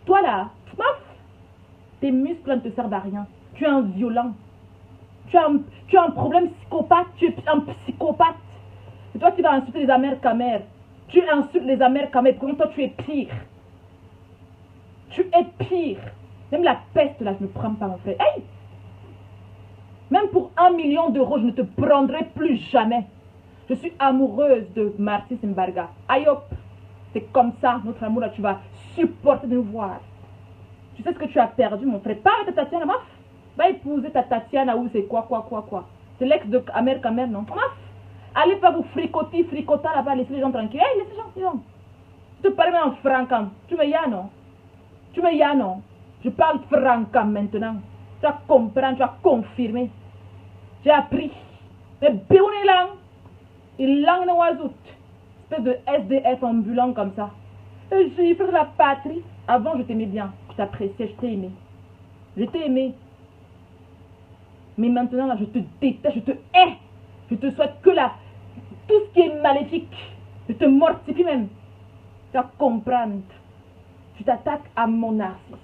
Toi là, tes muscles ne te servent à rien. Tu es un violent. Tu as un problème psychopathe. Tu es un psychopathe. C'est toi qui vas insulter les Amères-Camères. Tu insultes les Amères-Camères. Pourquoi toi tu es pire? Tu es pire. Même la peste là, je ne me prends pas mon frère. Hey! Même pour 1 million d'euros, je ne te prendrai plus jamais. Je suis amoureuse de Martis Mbarga. Aïe hop! C'est comme ça, notre amour là, tu vas supporter de nous voir. Tu sais ce que tu as perdu, mon frère. Pas avec ta Tatiana, maf. Va épouser ta Tatiana ou c'est quoi. C'est l'ex de Amère-Camère, non? Maf. Allez pas vous fricoter là-bas, laissez les gens tranquilles. Hey, laissez les gens. Je te parle en francam. Tu me yas, non? Je parle francam maintenant. Tu vas comprendre, tu vas confirmer. J'ai appris. Mais bien lang. Il langue de oiseau. Espèce de SDF ambulant comme ça. J'ai fait de la patrie. Avant, je t'aimais bien. Je t'appréciais, je t'ai aimé. Mais maintenant, là, je te déteste, je te hais. Je te souhaite que là, tout ce qui est maléfique, je te mortifie même. Tu vas comprendre. Tu t'attaques à mon Narcisse.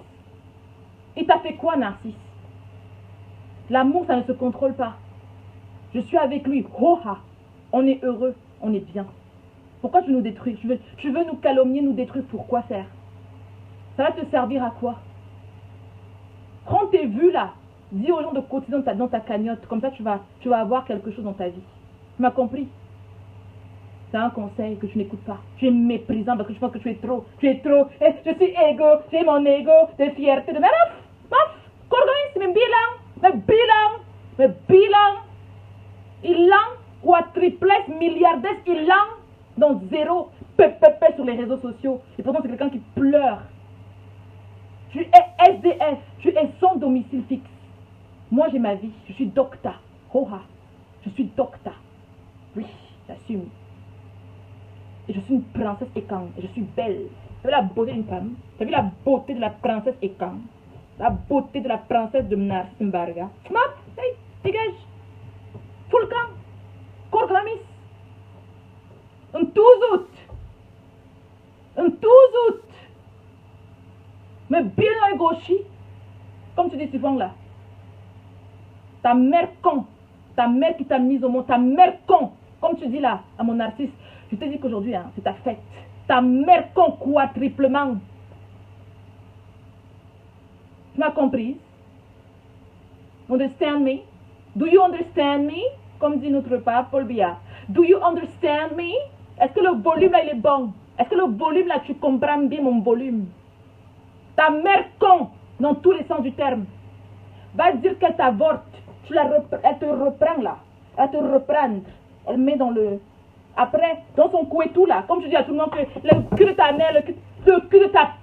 Il t'a fait quoi, Narcisse? L'amour, ça ne se contrôle pas. Je suis avec lui. Ho-ha. On est heureux. On est bien. Pourquoi tu nous détruis? Tu veux nous calomnier, nous détruire. Pourquoi faire? Ça va te servir à quoi? Prends tes vues là. Dis aux gens de cotiser dans ta cagnotte. Comme ça, tu vas avoir quelque chose dans ta vie. Tu m'as compris? C'est un conseil que tu n'écoutes pas. Tu es méprisant parce que je pense que tu es trop. Je suis égo. J'ai mon égo de fierté. Mais c'est même bilan. Il lance quadriplex, milliardaire. Il lance dans zéro. Sur les réseaux sociaux. Et pourtant, c'est quelqu'un qui pleure. Tu es SDF. Tu es sans domicile fixe. Moi, j'ai ma vie. Je suis docta. Hoha. Je suis docta. Oui, j'assume. Et je suis une princesse Ekang. Et je suis belle. Tu as vu la beauté d'une femme? Tu as vu la beauté de la princesse Ekang? La beauté de la princesse de Mbarga. Hey, dégage. Full camp. Korklamis. Un touzout. Mais bien un gauchi. Comme tu dis souvent là. Ta mère con. Ta mère qui t'a mise au monde. Ta mère con. Comme tu dis là, à mon artiste. Je te dis qu'aujourd'hui, hein, c'est ta fête. Ta mère con quadruplement. Tu m'as compris? Understand me? Do you understand me? Comme dit notre pape Paul Biya. Do you understand me? Est-ce que le volume là il est bon? Est-ce que le volume là tu comprends bien mon volume? Ta mère con, dans tous les sens du terme, va dire qu'elle t'avorte. Elle te reprend là. Elle met dans le... Après, dans son cou et tout là, comme je dis à tout le monde que le cul de ta mère, le cul de ta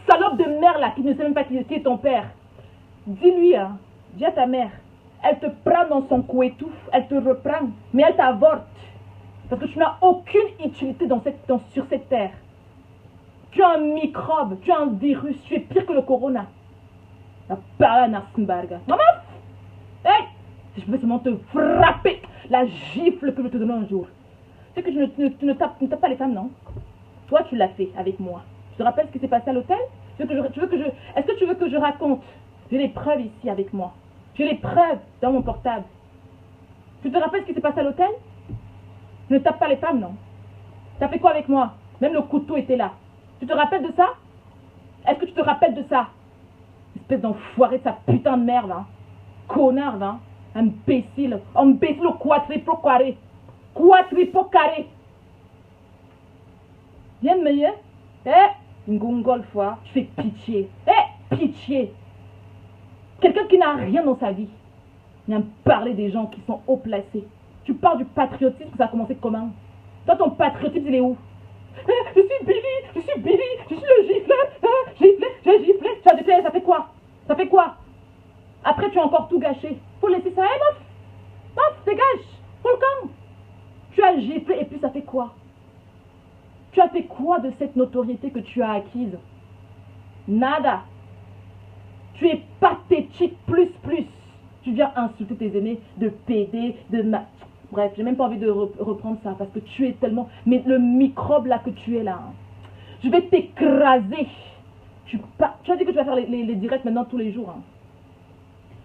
salope de mère là, qui ne sait même pas qui est ton père. Dis-lui, hein, dis à ta mère, elle te prend dans son cou et tout, elle te reprend, mais elle t'avorte. Parce que tu n'as aucune utilité sur cette terre. Tu as un microbe, tu as un virus, tu es pire que le corona. La parole à Narsimbarga. Maman! Hey! Si je peux seulement te frapper la gifle que je te donne un jour. Tu sais que tu ne tapes pas les femmes, non? Toi, tu l'as fait avec moi. Tu te rappelles ce qui s'est passé à l'hôtel? Est-ce que tu veux que je raconte? J'ai les preuves ici avec moi. J'ai les preuves dans mon portable. Tu te rappelles ce qui s'est passé à l'hôtel? Je ne tape pas les femmes, non? Tu as fait quoi avec moi? Même le couteau était là. Tu te rappelles de ça? Est-ce que tu te rappelles de ça? Espèce d'enfoiré de sa putain de merde, hein. Connard, hein. Imbécile au quadripo carré. Viens de me dire? Une gongole fois, tu fais pitié. Pitié. Quelqu'un qui n'a rien dans sa vie. Viens me parler des gens qui sont haut placés. Tu parles du patriotisme, ça a commencé comment? Toi, ton patriotisme, il est où? Je suis Billy, je suis le gifleur, j'ai giflé. Ça fait quoi? Après, tu as encore tout gâché. Faut laisser ça, bof, dégage, faut le camp. Tu as giflé et puis ça fait quoi? Tu as fait quoi de cette notoriété que tu as acquise? Nada. Tu es pathétique, plus. Tu viens insulter tes aînés de PD, Bref, j'ai même pas envie de reprendre ça parce que tu es tellement... Mais le microbe là que tu es là, hein, je vais t'écraser. Tu as dit que tu vas faire les directs maintenant tous les jours. Hein.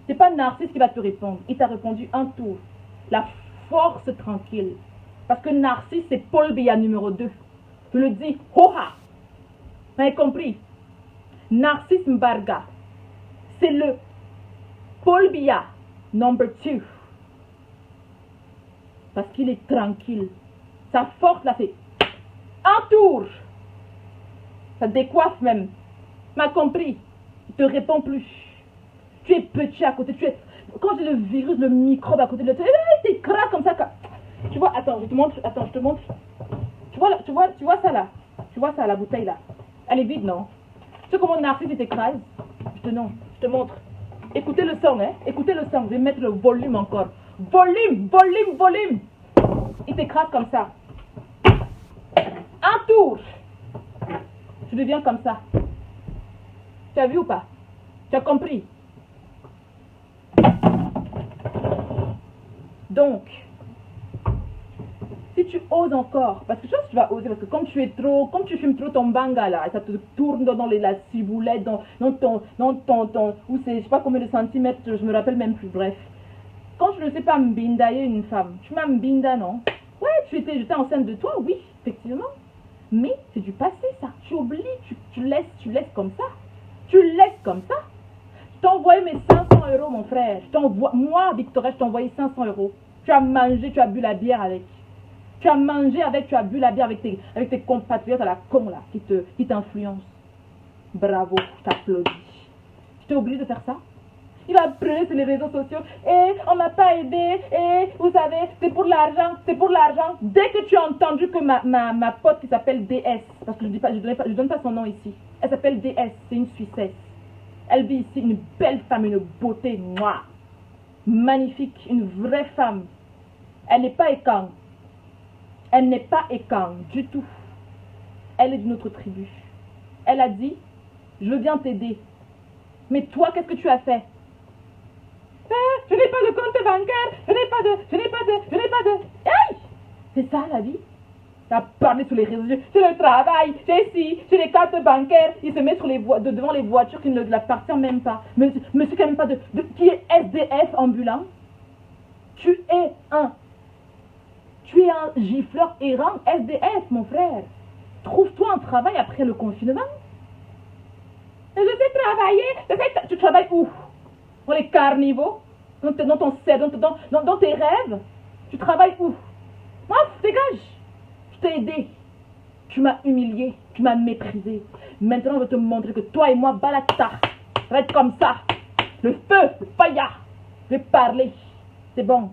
C'est pas Narcisse qui va te répondre. Il t'a répondu un tour. La force tranquille. Parce que Narcisse, c'est Paul Biya numéro 2. Je le dis, ho-ha. Vous avez compris? Narcisse Mbarga, c'est le Paul Biya number 2. Parce qu'il est tranquille. Sa force, là, c'est un tour. Ça décoiffe même. Tu m'as compris? Il te répond plus. Tu es petit à côté. Quand j'ai le virus, le microbe à côté de toi, il t'écrase comme ça. Tu vois, attends, je te montre. Tu vois ça là? Tu vois ça, la bouteille là? Elle est vide, non? Tu sais comment Narcisse t'écrase? Je te montre. Écoutez le son, hein? Écoutez le son. Je vais mettre le volume encore. Volume. Il t'écrase comme ça. Un tour. Tu deviens comme ça. Tu as vu ou pas? Tu as compris? Donc, si tu oses encore, parce que je sais que tu vas oser, parce que comme tu fumes trop ton banga là, ça te tourne dans la ciboulette, dans ton, où c'est, je sais pas combien de centimètres, je me rappelle même plus, bref. Quand tu ne sais pas mbindailler une femme, tu m'as mbinda, non? Ouais, j'étais enceinte de toi, oui, effectivement. Mais c'est du passé, ça. Tu oublies, tu laisses comme ça. Tu laisses comme ça. Je t'ai envoyé mes 500 €, mon frère. Moi, Victoria, je t'ai envoyé 500 €. Tu as mangé, tu as bu la bière avec. Tu as mangé avec, tu as bu la bière avec tes compatriotes à la con, là, qui t'influencent. Bravo, je t'applaudis. Je t'ai obligé de faire ça? Il va pleurer sur les réseaux sociaux. Et on m'a pas aidé. Et vous savez, c'est pour l'argent. Dès que tu as entendu que ma pote qui s'appelle DS, parce que je donne pas son nom ici. Elle s'appelle DS, c'est une Suissesse. Elle vit ici, une belle femme, une beauté noire. Magnifique, une vraie femme. Elle n'est pas écang. Elle n'est pas écang du tout. Elle est d'une autre tribu. Elle a dit, je viens t'aider. Mais toi, qu'est-ce que tu as fait? Je n'ai pas de compte bancaire, je n'ai pas de... Hey! C'est ça la vie? Tu as parlé sur les réseaux sociaux, j'ai le travail, j'ai les cartes bancaires, il se met devant les voitures qui ne l'appartient même pas. Monsieur qui même pas qui est SDF ambulant. Tu es un gifleur errant SDF, mon frère. Trouve-toi un travail après le confinement. Je sais travailler, tu travailles où? Dans les carnivaux, dans tes rêves, tu travailles où? Moi, dégage. Je t'ai aidé. Tu m'as humilié, tu m'as méprisé. Maintenant, je vais te montrer que toi et moi, balata, ça va être comme ça. Le feu, le fire. Je vais parler. C'est bon.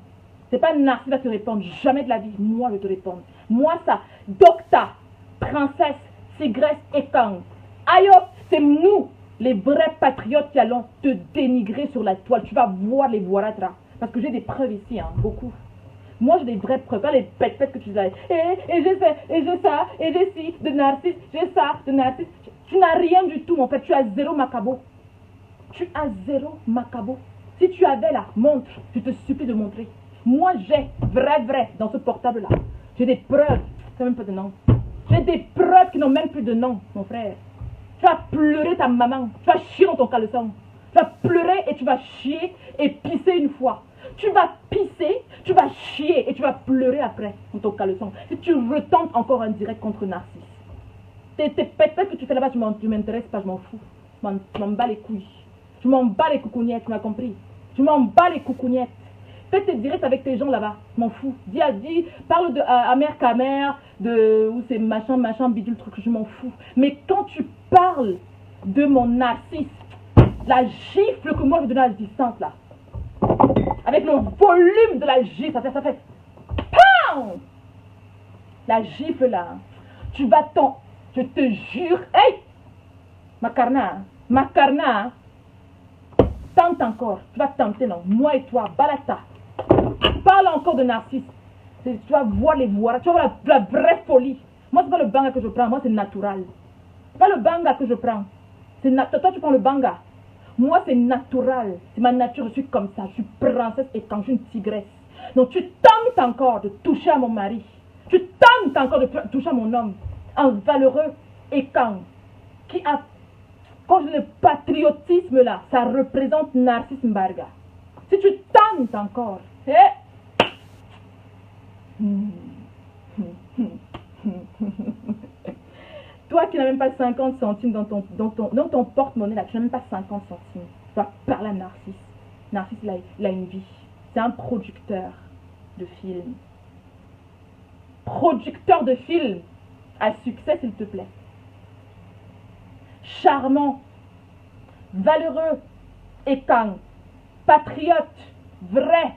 C'est pas Narcisse qui va te répondre. Jamais de la vie. Moi, je vais te répondre. Moi, ça. Docta, princesse, sigresse et kang. Aïe, c'est nous, les vrais patriotes qui allons te dénigrer sur la toile. Tu vas voir les voilatra. Parce que j'ai des preuves ici, hein, beaucoup. Moi, j'ai des vraies preuves, pas les pètes que tu as. Et j'ai fait, et j'ai ça, et j'ai ci, de Narcisse, j'ai ça, de Narcisse. Tu n'as rien du tout, mon frère. Tu as zéro macabo. Tu as zéro macabo. Si tu avais la montre, je te supplie de montrer. Moi, j'ai vrai, dans ce portable-là. J'ai des preuves qui n'ont même pas de nom. J'ai des preuves qui n'ont même plus de nom, mon frère. Tu vas pleurer ta maman. Tu vas chier dans ton caleçon. Tu vas pleurer et tu vas chier et pisser une fois. Tu vas pisser, tu vas chier et tu vas pleurer après dans ton caleçon. Si tu retentes encore un direct contre Narcisse. Tes pètes que tu fais là-bas, tu m'intéresses pas, je m'en fous. Je m'en bats les couilles. Je m'en bats les coucougnettes, tu m'as compris? Je m'en bats les coucougnettes. Fais tes directs avec tes gens là-bas, je m'en fous. Parle de Amer Kamer, où c'est machin, bidule, truc, je m'en fous. Mais quand tu parles de mon Narcisse, la gifle que moi je donne à la distance là, avec le volume de la gifle, ça fait PAM! La gifle là, tu vas je te jure, hey! Macarna, tente encore, tu vas tenter non, moi et toi, balata. Parle encore de Narcisse, tu vas voir les voix, tu vas voir la vraie folie. Moi c'est pas le banga que je prends, moi c'est natural. C'est pas le banga que je prends, toi tu prends le banga. Moi, c'est natural. C'est ma nature. Je suis comme ça. Je suis princesse et quand je suis une tigresse. Donc, tu tentes encore de toucher à mon mari. Tu tentes encore de toucher à mon homme. Un valeureux et quand qui a Quand je dis le patriotisme là, ça représente Narcisse Mbarga. Si tu tentes encore, toi qui n'as même pas 50 centimes dans ton porte-monnaie là, tu n'as même pas 50 centimes. Tu vas parler à Narcisse. Narcisse, il a une vie. C'est un producteur de films. Producteur de films à succès, s'il te plaît. Charmant, valeureux, étant, patriote, vrai.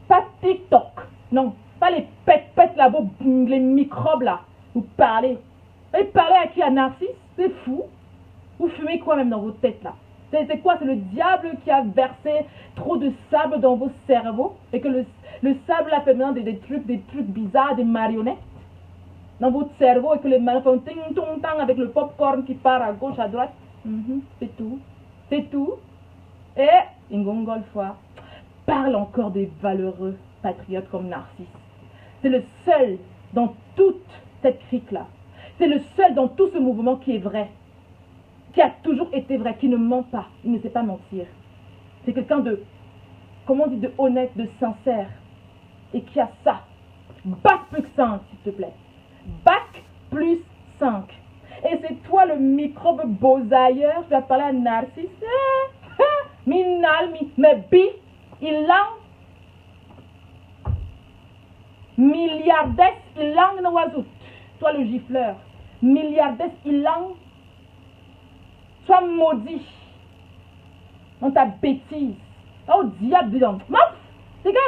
Pas TikTok. Non, pas les pètes là-bas, les microbes là. Vous parlez. Et parlez à qui? À Narcisse? C'est fou. Vous fumez quoi même dans vos têtes là? C'est quoi? C'est le diable qui a versé trop de sable dans vos cerveaux et que le sable a fait maintenant des trucs bizarres, des marionnettes dans votre cerveau et que les malins font ting tong tang avec le popcorn qui part à gauche, à droite. C'est tout. C'est tout. Et une gongole fois, parle encore des valeureux patriotes comme Narcisse. C'est le seul dans toute cette crique-là. C'est le seul dans tout ce mouvement qui est vrai. Qui a toujours été vrai, qui ne ment pas. Il ne sait pas mentir. C'est quelqu'un de, comment on dit, de honnête, de sincère. Et qui a ça. Bac plus 5, s'il te plaît. Bac plus 5. Et c'est toi le microbe bosailleur, tu vas parler à Narcisse. Minalmi, mais bi, il a milliardaire, il a un oiseau. Toi le gifleur. Milliardaire, il a. Sois maudit dans ta bêtise. Oh diable, dis donc. Maf, dégage.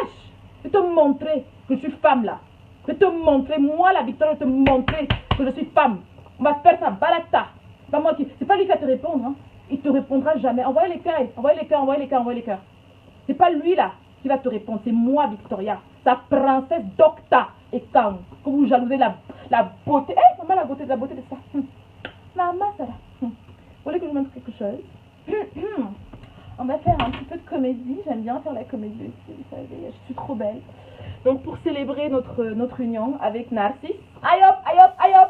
Je vais te montrer que je suis femme là. Je vais te montrer, moi la Victoire, je vais te montrer que je suis femme. On va faire ça, balata. C'est pas lui qui va te répondre. Hein. Il te répondra jamais. Envoyez les cœurs, envoyez les cœurs, envoyez les cœurs, envoyez les cœurs. C'est pas lui là qui va te répondre. C'est moi, Victoria. Sa princesse Docta et Kang. Que vous jalousez la beauté. Eh, maman, la beauté de ça. Maman, ça là. Vous voulez que je vous montre quelque chose? On va faire un petit peu de comédie. J'aime bien faire la comédie aussi, vous savez. Je suis trop belle. Donc, pour célébrer notre union avec Narcisse. Aïe hop, aïe hop, aïe hop.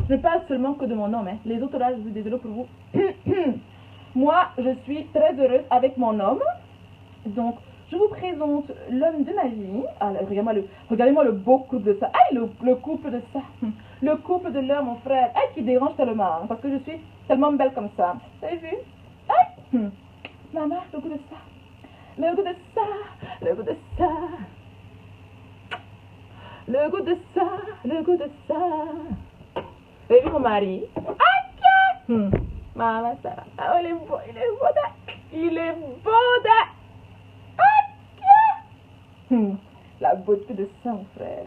Je ne parle seulement que de mon homme. Hein. Les autres là, je suis désolée pour vous. Moi, je suis très heureuse avec mon homme. Donc, je vous présente l'homme de ma vie. Alors, regardez-moi le beau couple de ça. Aïe, le couple de ça. Le couple de l'heure, mon frère. Aïe, qui dérange tellement. Hein, parce que je suis tellement belle comme ça. Vous avez vu? Aïe. Maman, le goût de ça. Le goût de ça. Le goût de ça. Le goût de ça. Le goût de ça. Vous avez vu mon mari? Aïe. Maman, ça va. Ah, il est beau. Il est beau. Il est beau. La beauté de ça, mon frère.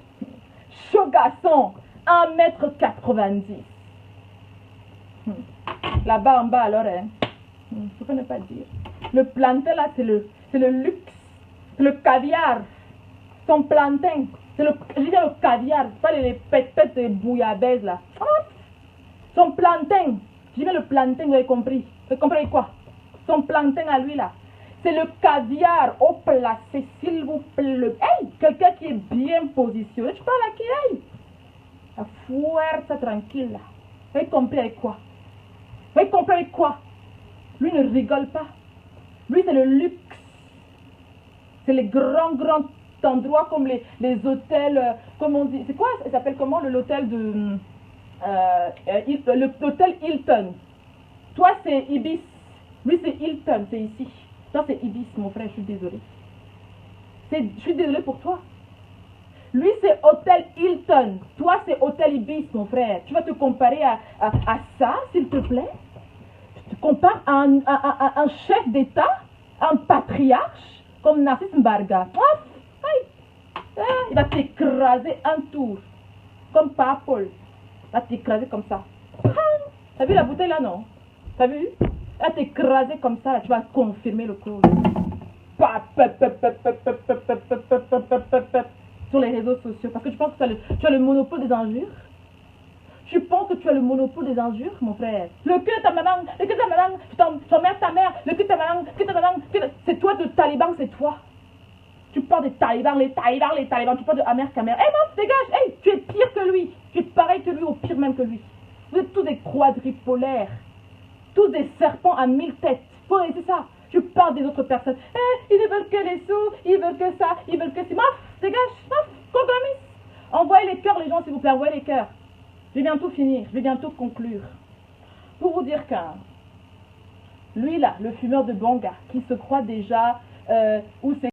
Chaud garçon, 1,90 m. Là-bas en bas, alors, hein. Je peux ne pas dire. Le plantain, là, c'est le luxe. Le caviar. Son plantain. Je dis le caviar. Pas les pètes de bouillabaisse, là. Son plantain. Je dis le plantain, vous avez compris. Vous avez compris quoi? Son plantain à lui, là. C'est le caviar au placé, s'il vous plaît. Hey, quelqu'un qui est bien positionné. Je parle à qui? Hey, la fuerza tranquille. Vous avez compris avec quoi? Vous avez compris avec quoi? Lui ne rigole pas. Lui, c'est le luxe. C'est les grands endroits comme les hôtels, comme on dit. C'est quoi? Ça s'appelle comment l'hôtel de... l'hôtel Hilton. Toi, c'est Ibis. Lui, c'est Hilton, c'est ici. Toi, c'est Ibis, mon frère, je suis désolée. Je suis désolée pour toi. Lui, c'est Hôtel Hilton. Toi, c'est Hôtel Ibis, mon frère. Tu vas te comparer à ça, s'il te plaît? Tu te compares à un chef d'État, un patriarche, comme Narcisse Mbarga. Il va t'écraser un tour. Comme Papa Paul. Il va t'écraser comme ça. T'as vu la bouteille là, non? T'as vu? Elle va t'écraser comme ça, tu vas confirmer le close. Sur les réseaux sociaux. Parce que tu penses que tu as le monopole des injures. Tu penses que tu as le monopole des injures, mon frère. Le cul de ta maman, le cul de ta maman, t'emmerdes ta mère, le cul de ta maman, c'est toi de taliban, c'est toi. Tu parles des talibans, les talibans, tu parles de Amer Kamer. Hey, non, dégage, hey, tu es pire que lui. Tu es pareil que lui, ou pire même que lui. Vous êtes tous des quadripolaires. Tous des serpents à 1000 têtes. C'est ça. Je parle des autres personnes. Ils ne veulent que les sous, ils veulent que ça, ils veulent que ça. Maf, dégage, maf, compromis. Envoyez les cœurs, les gens, s'il vous plaît, envoyez les cœurs. Je vais bientôt finir, je vais bientôt conclure. Pour vous dire qu'un, lui là, le fumeur de banga, qui se croit déjà, où c'est